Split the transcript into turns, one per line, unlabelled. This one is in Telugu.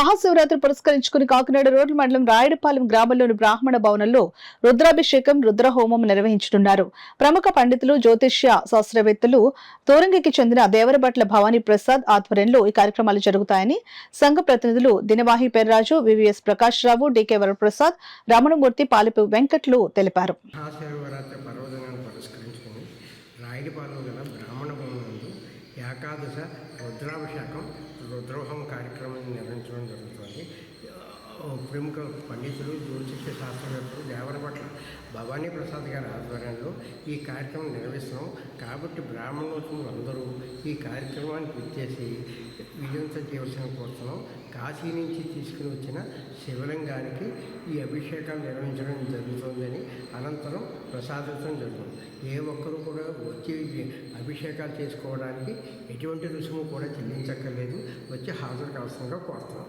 మహాశివరాత్రి పురస్కరించుకుని కాకినాడ రోడ్ల మండలం రాయడపాలెం గ్రామంలోని బ్రాహ్మణ భవనంలో రుద్రాభిషేకం రుద్రహోమం నిర్వహించనున్నారు. ప్రముఖ పండితులు జ్యోతిష్య శాస్త్రవేత్తలు తోరంగికి చెందిన దేవరబట్ల భవానీ ప్రసాద్ ఆధ్వర్యంలో ఈ కార్యక్రమాలు జరుగుతాయని సంఘ ప్రతినిధులు దినవాహి పెర్రాజు, వివిఎస్ ప్రకాష్ రావు, డికే వరప్రసాద్, రమణమూర్తి, పాలిపు వెంకట్లు తెలిపారు.
ఏకాదశ రుద్రాభిషేకం రుద్రోహం కార్యక్రమం నిర్వహించడం జరుగుతుంది. ప్రముఖ పండితులు జ్యోతిష్య శాస్త్రవేత్తలు దేవరపట్ల భవానీ ప్రసాద్ గారి ఆధ్వర్యంలో ఈ కార్యక్రమం నిర్వహిస్తున్నాం. కాబట్టి బ్రాహ్మణోత్తములు అందరూ ఈ కార్యక్రమానికి విచ్చేసి విజయంతో చేయవలసిన కోరుతున్నాం. కాశీ నుంచి తీసుకుని వచ్చిన శివలింగానికి ఈ అభిషేకాలు నిర్వహించడం జరుగుతుందని అనంతరం ప్రసాదించడం జరుగుతుంది. ఏ ఒక్కరూ కూడా వచ్చి అభిషేకాలు చేసుకోవడానికి ఎటువంటి రుసుము కూడా చెల్లించక్కర్లేదు. వచ్చి హాజరు కావాల్సిందిగా కోరుతున్నాం.